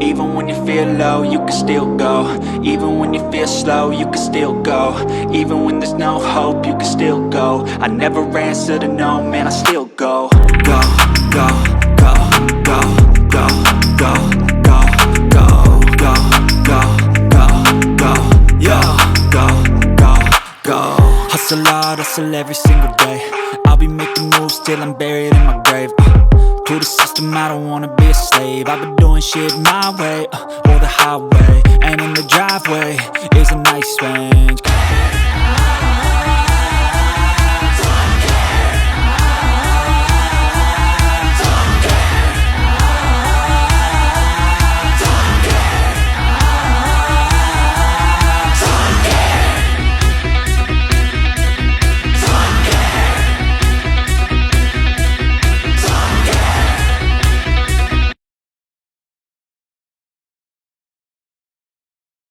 Even when you feel low, you can still go. Even when you feel slow, you can still go. Even when there's no hope, you can still go. I never answer to no, man, I still go. Go, go, go, go, go, go, go, go, go, go, go, go, yo, go, go, go. Hustle hard, hustle every single day. I'll be making moves till I'm buried in my grave. To the system, I don't wanna be a slave. I've been doing shit my way, or the highway. And in the driveway is a nice range.